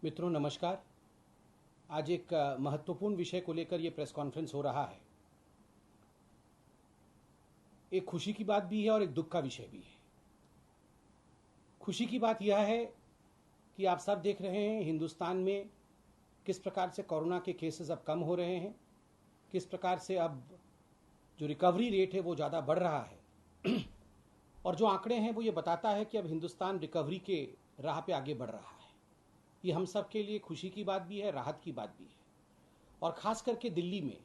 मित्रों नमस्कार। आज एक महत्वपूर्ण विषय को लेकर यह प्रेस कॉन्फ्रेंस हो रहा है। एक खुशी की बात भी है और एक दुख का विषय भी है। खुशी की बात यह है कि आप सब देख रहे हैं हिंदुस्तान में किस प्रकार से कोरोना के केसेस अब कम हो रहे हैं, किस प्रकार से अब जो रिकवरी रेट है वो ज़्यादा बढ़ रहा है और जो आंकड़े हैं वो ये बताता है कि अब हिंदुस्तान रिकवरी के राह पे आगे बढ़ रहा है। ये हम सब के लिए खुशी की बात भी है, राहत की बात भी है। और ख़ास करके दिल्ली में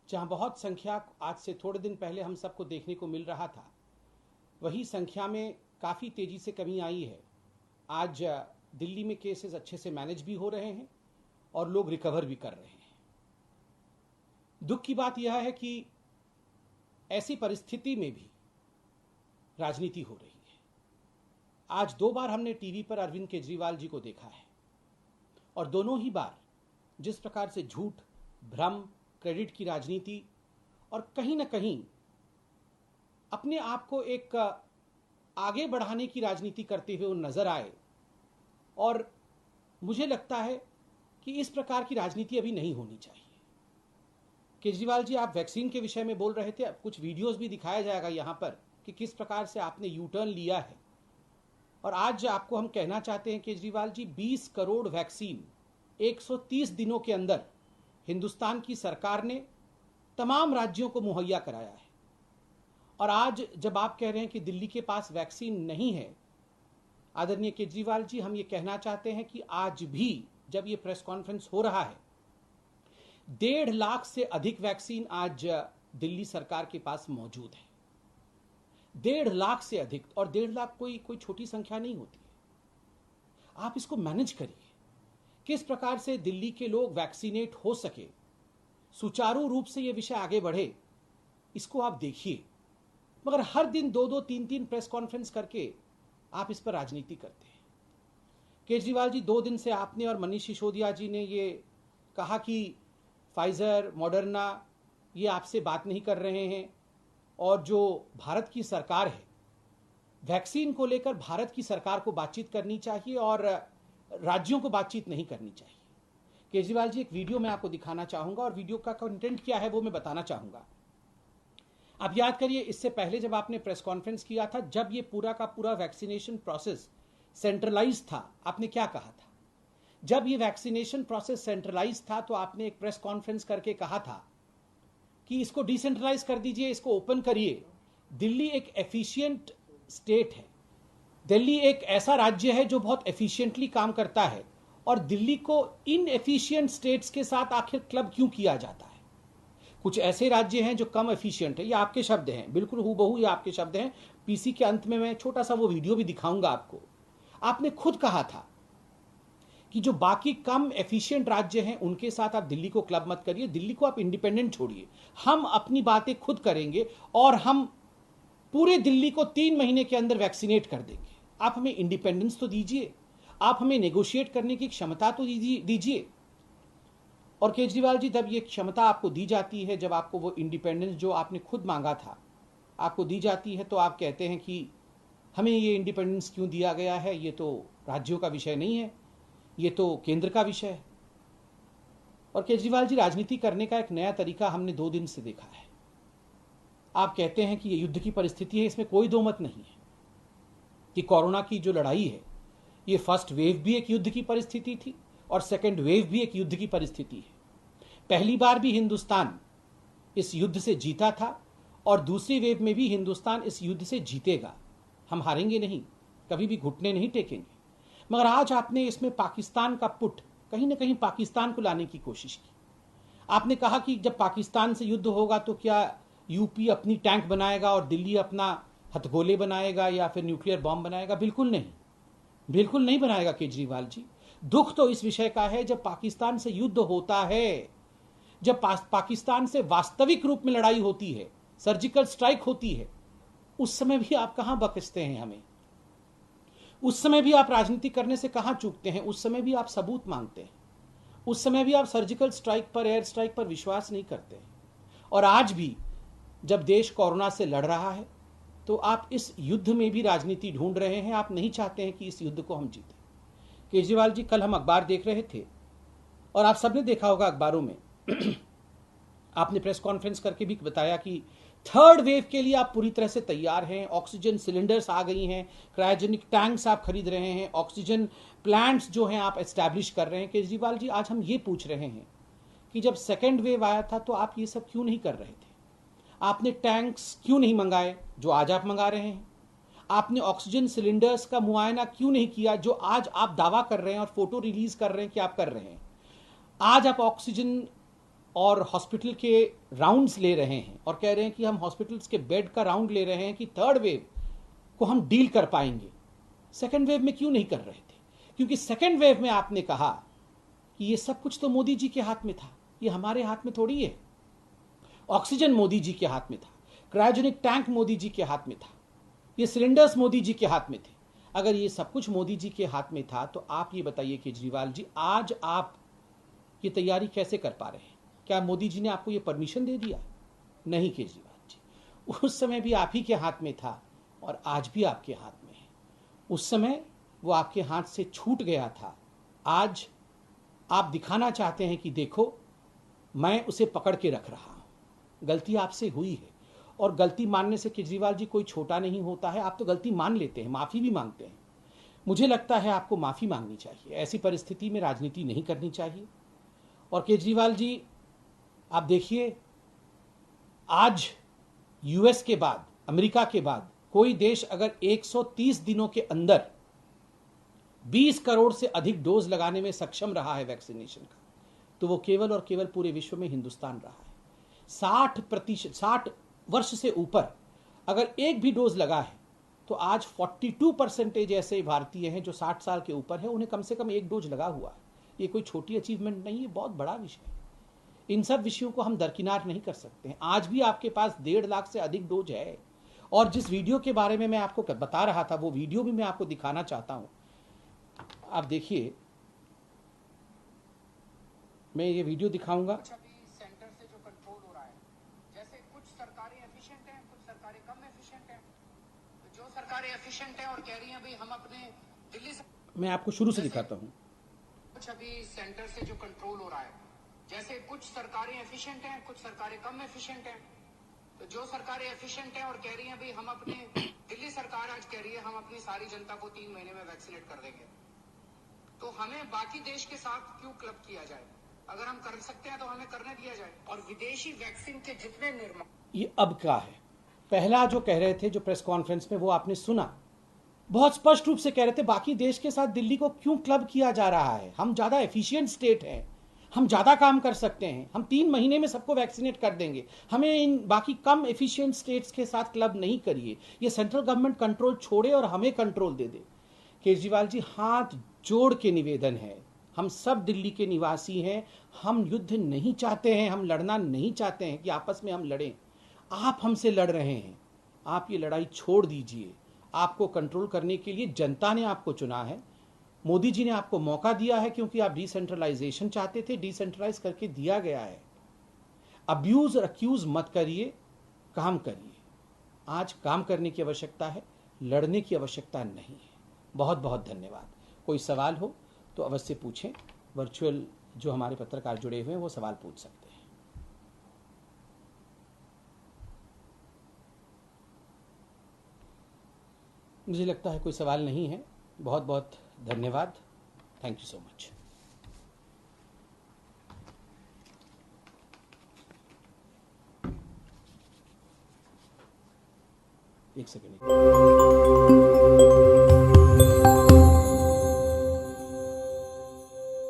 जहाँ बहुत संख्या आज से थोड़े दिन पहले हम सबको देखने को मिल रहा था, वही संख्या में काफ़ी तेज़ी से कमी आई है। आज दिल्ली में केसेस अच्छे से मैनेज भी हो रहे हैं और लोग रिकवर भी कर रहे हैं। दुख की बात यह है कि ऐसी परिस्थिति में भी राजनीति हो रही है। आज 2 बार हमने टीवी पर अरविंद केजरीवाल जी को देखा है और दोनों ही बार जिस प्रकार से झूठ, भ्रम, क्रेडिट की राजनीति और कहीं ना कहीं अपने आप को एक आगे बढ़ाने की राजनीति करते हुए वो नजर आए। और मुझे लगता है कि इस प्रकार की राजनीति अभी नहीं होनी चाहिए। केजरीवाल जी, आप वैक्सीन के विषय में बोल रहे थे, कुछ वीडियोस भी दिखाया जाएगा यहाँ पर कि किस प्रकार से आपने यू टर्न लिया है। और आज आपको हम कहना चाहते हैं केजरीवाल जी, 20 करोड़ वैक्सीन 130 दिनों के अंदर हिंदुस्तान की सरकार ने तमाम राज्यों को मुहैया कराया है। और आज जब आप कह रहे हैं कि दिल्ली के पास वैक्सीन नहीं है, आदरणीय केजरीवाल जी, हम ये कहना चाहते हैं कि आज भी जब ये प्रेस कॉन्फ्रेंस हो रहा है, 1.5 लाख से अधिक वैक्सीन आज दिल्ली सरकार के पास मौजूद है। 1.5 लाख से अधिक, और 1.5 लाख कोई छोटी संख्या नहीं होती है। आप इसको मैनेज करिए, किस प्रकार से दिल्ली के लोग वैक्सीनेट हो सके, सुचारू रूप से ये विषय आगे बढ़े, इसको आप देखिए। मगर हर दिन 2-2, 3-3 प्रेस कॉन्फ्रेंस करके आप इस पर राजनीति करते हैं। केजरीवाल जी, 2 दिन से आपने और मनीष सिसोदिया जी ने ये कहा कि फाइजर, मॉडर्ना ये आपसे बात नहीं कर रहे हैं और जो भारत की सरकार है, वैक्सीन को लेकर भारत की सरकार को बातचीत करनी चाहिए और राज्यों को बातचीत नहीं करनी चाहिए। केजरीवाल जी, एक वीडियो मैं आपको दिखाना चाहूंगा और वीडियो का कंटेंट क्या है वो मैं बताना चाहूंगा। आप याद करिए, इससे पहले जब आपने प्रेस कॉन्फ्रेंस किया था, जब ये पूरा का पूरा वैक्सीनेशन प्रोसेस सेंट्रलाइज था, आपने क्या कहा था? जब ये वैक्सीनेशन प्रोसेस सेंट्रलाइज था तो आपने एक प्रेस कॉन्फ्रेंस करके कहा था कि इसको डिसेंट्रलाइज कर दीजिए, इसको ओपन करिए। दिल्ली एक एफिशिएंट स्टेट है, दिल्ली एक ऐसा राज्य है जो बहुत एफिशिएंटली काम करता है, और दिल्ली को इन एफिशिएंट स्टेट्स के साथ आखिर क्लब क्यों किया जाता है? कुछ ऐसे राज्य हैं जो कम एफिशिएंट है। ये आपके शब्द हैं, बिल्कुल हूबहू ये आपके शब्द हैं। पीसी के अंत में मैं छोटा सा वो वीडियो भी दिखाऊंगा आपको। आपने खुद कहा था कि जो बाकी कम एफिशिएंट राज्य हैं उनके साथ आप दिल्ली को क्लब मत करिए, दिल्ली को आप इंडिपेंडेंट छोड़िए, हम अपनी बातें खुद करेंगे और हम पूरे दिल्ली को 3 महीने के अंदर वैक्सीनेट कर देंगे। आप हमें इंडिपेंडेंस तो दीजिए, आप हमें नेगोशिएट करने की क्षमता तो दीजिए। और केजरीवाल जी, जब ये क्षमता आपको दी जाती है, जब आपको वो इंडिपेंडेंस जो आपने खुद मांगा था आपको दी जाती है, तो आप कहते हैं कि हमें ये इंडिपेंडेंस क्यों दिया गया है, ये तो राज्यों का विषय नहीं है, ये तो केंद्र का विषय है। और केजरीवाल जी, राजनीति करने का एक नया तरीका हमने 2 दिन से देखा है। आप कहते हैं कि ये युद्ध की परिस्थिति है, इसमें कोई दो मत नहीं है कि कोरोना की जो लड़ाई है, ये फर्स्ट वेव भी एक युद्ध की परिस्थिति थी और सेकेंड वेव भी एक युद्ध की परिस्थिति है। पहली बार भी हिंदुस्तान इस युद्ध से जीता था और दूसरी वेव में भी हिंदुस्तान इस युद्ध से जीतेगा। हम हारेंगे नहीं, कभी भी घुटने नहीं टेकेंगे। मगर आज आपने इसमें पाकिस्तान का पुट, कहीं ना कहीं पाकिस्तान को लाने की कोशिश की। आपने कहा कि जब पाकिस्तान से युद्ध होगा तो क्या यूपी अपनी टैंक बनाएगा और दिल्ली अपना हथगोले बनाएगा या फिर न्यूक्लियर बॉम्ब बनाएगा? बिल्कुल नहीं, बिल्कुल नहीं बनाएगा केजरीवाल जी। दुख तो इस विषय का है जब पाकिस्तान से युद्ध होता है, जब पाकिस्तान से वास्तविक रूप में लड़ाई होती है, सर्जिकल स्ट्राइक होती है, उस समय भी आप कहां बकसते हैं हमें? उस समय भी आप राजनीति करने से कहां चूकते हैं? उस समय भी आप सबूत मांगते हैं, उस समय भी आप सर्जिकल स्ट्राइक पर, एयर स्ट्राइक पर विश्वास नहीं करते हैं। और आज भी जब देश कोरोना से लड़ रहा है तो आप इस युद्ध में भी राजनीति ढूंढ रहे हैं। आप नहीं चाहते हैं कि इस युद्ध को हम जीतें। केजरीवाल जी, कल हम अखबार देख रहे थे और आप सबने देखा होगा अखबारों में आपने प्रेस कॉन्फ्रेंस करके भी बताया कि थर्ड वेव के लिए आप पूरी तरह से तैयार हैं, ऑक्सीजन सिलेंडर्स आ गई हैं, क्रायोजेनिक टैंक्स आप खरीद रहे हैं, ऑक्सीजन प्लांट्स जो हैं आप एस्टैब्लिश कर रहे हैं। केजरीवाल जी, आज हम ये पूछ रहे हैं कि जब सेकेंड वेव आया था तो आप ये सब क्यों नहीं कर रहे थे? आपने टैंक्स क्यों नहीं मंगाए जो आज आप मंगा रहे हैं? आपने ऑक्सीजन सिलेंडर्स का मुआयना क्यों नहीं किया जो आज आप दावा कर रहे हैं और फोटो रिलीज कर रहे हैं कि आप कर रहे हैं? आज आप ऑक्सीजन और हॉस्पिटल के राउंड्स ले रहे हैं और कह रहे हैं कि हम हॉस्पिटल्स के बेड का राउंड ले रहे हैं कि थर्ड वेव को हम डील कर पाएंगे। सेकेंड वेव में क्यों नहीं कर रहे थे? क्योंकि सेकेंड वेव में आपने कहा कि ये सब कुछ तो मोदी जी के हाथ में था, ये हमारे हाथ में थोड़ी है। ऑक्सीजन मोदी जी के हाथ में था, क्रायोजेनिक टैंक मोदी जी के हाथ में था, ये सिलेंडर्स मोदी जी के हाथ में थे। अगर ये सब कुछ मोदी जी के हाथ में था तो आप ये बताइए केजरीवाल जी, आज आप ये तैयारी कैसे कर पा रहे हैं? क्या मोदी जी ने आपको ये परमिशन दे दिया? नहीं केजरीवाल जी, उस समय भी आप ही के हाथ में था और आज भी आपके हाथ में है। उस समय वो आपके हाथ से छूट गया था, आज आप दिखाना चाहते हैं कि देखो मैं उसे पकड़ के रख रहा हूं। गलती आपसे हुई है और गलती मानने से केजरीवाल जी कोई छोटा नहीं होता है। आप तो गलती मान लेते हैं, माफी भी मांगते हैं। मुझे लगता है आपको माफी मांगनी चाहिए, ऐसी परिस्थिति में राजनीति नहीं करनी चाहिए। और केजरीवाल जी, आप देखिए, आज यूएस के बाद, अमेरिका के बाद कोई देश अगर 130 दिनों के अंदर 20 करोड़ से अधिक डोज लगाने में सक्षम रहा है वैक्सीनेशन का, तो वो केवल और केवल पूरे विश्व में हिंदुस्तान रहा है। 60 वर्ष से ऊपर अगर एक भी डोज लगा है तो आज 42% ऐसे भारतीय हैं जो 60 साल के ऊपर है, उन्हें कम से कम एक डोज लगा हुआ है। ये कोई छोटी अचीवमेंट नहीं है, बहुत बड़ा विषय है। इन सब विषयों को हम दरकिनार नहीं कर सकते हैं। आज भी आपके पास 1.5 लाख से अधिक डोज है। और जिस वीडियो के बारे में मैं आपको बता रहा था, वो वीडियो भी मैं आपको दिखाना चाहता हूं। आप देखिए, मैं ये वीडियो दिखाऊंगा। सेंटर से जो कंट्रोल हो रहा है, जैसे कुछ सरकारें एफिशिएंट हैं, कुछ सरकारें कम एफिशिएंट हैं। तो जो सरकारें एफिशिएंट हैं और कह रही हैं भाई हम अपने दिल्ली से, मैं आपको शुरू से दिखाता हूं। कुछ अभी सेंटर से जो कंट्रोल हो रहा है, जैसे कुछ सरकारें एफिशिएंट हैं, कुछ सरकारें कम एफिशिएंट हैं। तो जो सरकारें एफिशिएंट हैं और कह रही हैं भाई हम अपने, दिल्ली सरकार आज कह रही है हम अपनी सारी जनता को 3 महीने में वैक्सीनेट कर देंगे। तो हमें बाकी देश के साथ क्यों क्लब किया जाए? अगर हम कर सकते हैं तो हमें करने दिया जाए। और विदेशी वैक्सीन के जितने निर्माण, ये अब का है। पहला जो कह रहे थे, जो प्रेस कॉन्फ्रेंस में, वो आपने सुना, बहुत स्पष्ट रूप से कह रहे थे बाकी देश के साथ दिल्ली को क्यों क्लब किया जा रहा है। हम ज्यादा एफिशिएंट स्टेट हैं, हम ज्यादा काम कर सकते हैं, हम 3 महीने में सबको वैक्सीनेट कर देंगे, हमें इन बाकी कम एफिशिएंट स्टेट्स के साथ क्लब नहीं करिए। ये सेंट्रल गवर्नमेंट कंट्रोल छोड़े और हमें कंट्रोल दे दे। केजरीवाल जी, हाथ जोड़ के निवेदन है, हम सब दिल्ली के निवासी हैं, हम युद्ध नहीं चाहते हैं, हम लड़ना नहीं चाहते हैं कि आपस में हम लड़ें। आप हमसे लड़ रहे हैं, आप ये लड़ाई छोड़ दीजिए। आपको कंट्रोल करने के लिए जनता ने आपको चुना है, मोदी जी ने आपको मौका दिया है क्योंकि आप डिसेंट्रलाइजेशन चाहते थे, डिसेंट्रलाइज करके दिया गया है। अब्यूज और अक्यूज मत करिए, काम करिए। आज काम करने की आवश्यकता है, लड़ने की आवश्यकता नहीं है। बहुत बहुत धन्यवाद। कोई सवाल हो तो अवश्य पूछें। वर्चुअल जो हमारे पत्रकार जुड़े हुए हैं वो सवाल पूछ सकते हैं। मुझे लगता है कोई सवाल नहीं है। बहुत बहुत धन्यवाद। Thank you so much. एक सेकेंड।